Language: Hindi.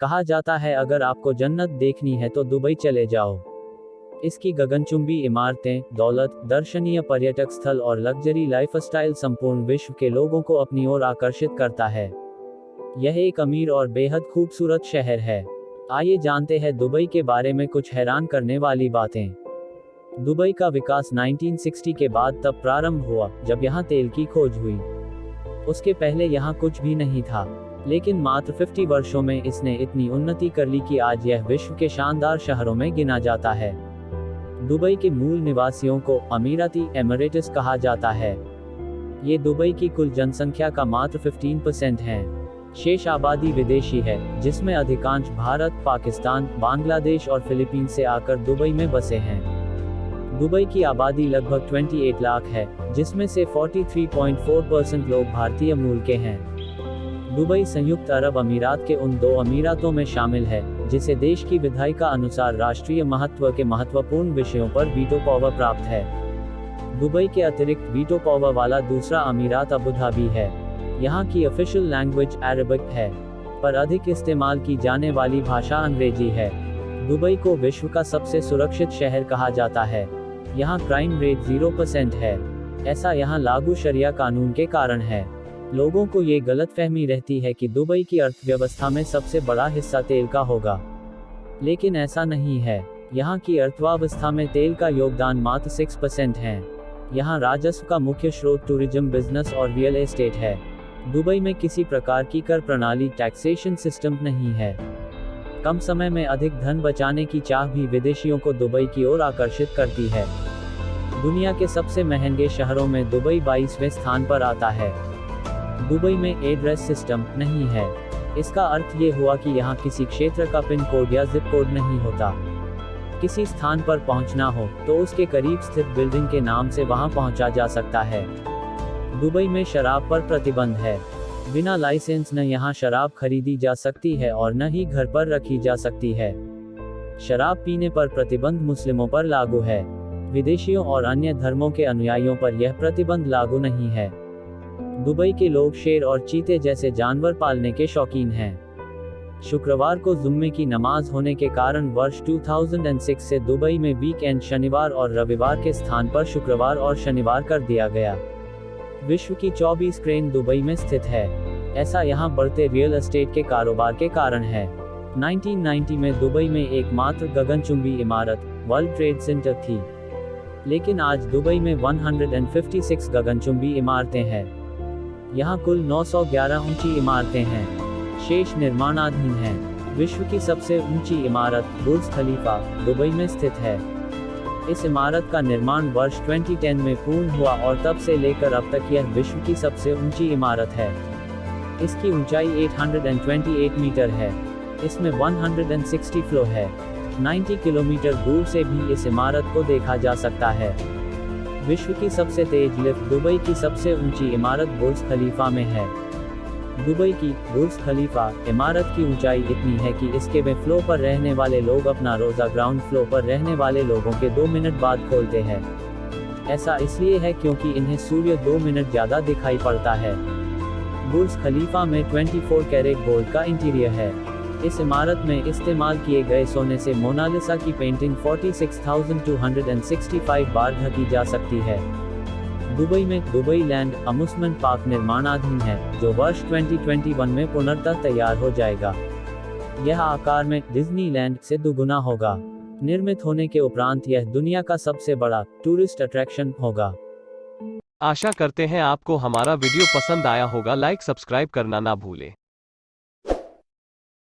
कहा जाता है अगर आपको जन्नत देखनी है तो दुबई चले जाओ। इसकी गगनचुंबी इमारतें, दौलत, दर्शनीय पर्यटक स्थल और लग्जरी लाइफस्टाइल संपूर्ण विश्व के लोगों को अपनी ओर आकर्षित करता है। यह एक अमीर और बेहद खूबसूरत शहर है। आइए जानते हैं दुबई के बारे में कुछ हैरान करने वाली बातें। दुबई का विकास 1960 के बाद तब प्रारंभ हुआ जब यहाँ तेल की खोज हुई। उसके पहले यहाँ कुछ भी नहीं था, लेकिन मात्र 50 वर्षों में इसने इतनी उन्नति कर ली कि आज यह विश्व के शानदार शहरों में गिना जाता है। दुबई के मूल निवासियों को अमीराती एमिरेट्स कहा जाता है। ये दुबई की कुल जनसंख्या का मात्र 15% है। शेष आबादी विदेशी है, जिसमें अधिकांश भारत, पाकिस्तान, बांग्लादेश और फिलीपींस से आकर दुबई में बसे हैं। दुबई की आबादी लगभग 28 लाख है, जिसमें से 43.4% लोग भारतीय मूल के हैं। दुबई संयुक्त अरब अमीरात के उन 2 अमीरातों में शामिल है, जिसे देश की विधायिका अनुसार राष्ट्रीय महत्व के महत्वपूर्ण विषयों पर वीटो पावर प्राप्त है। दुबई के अतिरिक्त वीटो पावर वाला दूसरा अमीरात अबू धाबी है। यहाँ की ऑफिशियल लैंग्वेज अरबिक है, पर अधिक इस्तेमाल की जाने वाली भाषा अंग्रेजी है। दुबई को विश्व का सबसे सुरक्षित शहर कहा जाता है। यहाँ क्राइम रेट 0% है। ऐसा यहाँ लागू शरिया कानून के कारण है। लोगों को ये गलतफहमी रहती है कि दुबई की अर्थव्यवस्था में सबसे बड़ा हिस्सा तेल का होगा, लेकिन ऐसा नहीं है। यहाँ की अर्थव्यवस्था में तेल का योगदान मात्र 6% है। यहाँ राजस्व का मुख्य स्रोत टूरिज्म, बिजनेस और रियल एस्टेट है। दुबई में किसी प्रकार की कर प्रणाली, टैक्सेशन सिस्टम नहीं है। कम समय में अधिक धन बचाने की चाह भी विदेशियों को दुबई की ओर आकर्षित करती है। दुनिया के सबसे महंगे शहरों में दुबई 22वें स्थान पर आता है। दुबई में एड्रेस सिस्टम नहीं है। इसका अर्थ ये हुआ कि यहाँ किसी क्षेत्र का पिन कोड या जिप कोड नहीं होता। किसी स्थान पर पहुँचना हो तो उसके करीब स्थित बिल्डिंग के नाम से वहाँ पहुँचा जा सकता है। दुबई में शराब पर प्रतिबंध है। बिना लाइसेंस न यहाँ शराब खरीदी जा सकती है और न ही घर पर रखी जा सकती है। शराब पीने पर प्रतिबंध मुस्लिमों पर लागू है। विदेशियों और अन्य धर्मों के अनुयायियों पर यह प्रतिबंध लागू नहीं है। दुबई के लोग शेर और चीते जैसे जानवर पालने के शौकीन हैं। शुक्रवार को जुम्मे की नमाज होने के कारण वर्ष 2006 से दुबई में वीकेंड शनिवार और रविवार के स्थान पर शुक्रवार और शनिवार कर दिया गया। विश्व की 24 क्रेन दुबई में स्थित है। ऐसा यहाँ बढ़ते रियल एस्टेट के कारोबार के कारण है। 1990 में दुबई में एकमात्र गगनचुंबी इमारत वर्ल्ड ट्रेड सेंटर थी, लेकिन आज दुबई में 156 गगनचुंबी इमारतें हैं। यहाँ कुल 911 ऊंची इमारतें हैं, शेष निर्माणाधीन हैं। विश्व की सबसे ऊंची इमारत बुर्ज खलीफा दुबई में स्थित है। इस इमारत का निर्माण वर्ष 2010 में पूर्ण हुआ और तब से लेकर अब तक यह विश्व की सबसे ऊंची इमारत है। इसकी ऊंचाई 828 मीटर है। इसमें 160 फ्लोर है। 90 किलोमीटर दूर से भी इस इमारत को देखा जा सकता है। विश्व की सबसे तेज लिफ्ट दुबई की सबसे ऊंची इमारत बुर्ज खलीफा में है। दुबई की बुर्ज खलीफा इमारत की ऊंचाई इतनी है कि इसके में फ्लोर पर रहने वाले लोग अपना रोजा ग्राउंड फ्लोर पर रहने वाले लोगों के 2 मिनट बाद खोलते हैं। ऐसा इसलिए है क्योंकि इन्हें सूर्य 2 मिनट ज्यादा दिखाई पड़ता है। बुर्ज खलीफा में 24 कैरेट गोल्ड का इंटीरियर है। इस इमारत में इस्तेमाल किए गए सोने से मोनालिसा की पेंटिंग 46,265 बार ढकी जा सकती है। दुबई में दुबई लैंड अम्यूजमेंट पार्क निर्माणाधीन है, जो वर्ष 2021 में पुनर्तः तैयार हो जाएगा। यह आकार में डिज्नीलैंड से दुगुना होगा। निर्मित होने के उपरांत यह दुनिया का सबसे बड़ा टूरिस्ट अट्रैक्शन होगा। आशा करते हैं आपको हमारा वीडियो पसंद आया होगा। लाइक सब्सक्राइब करना ना भूलें।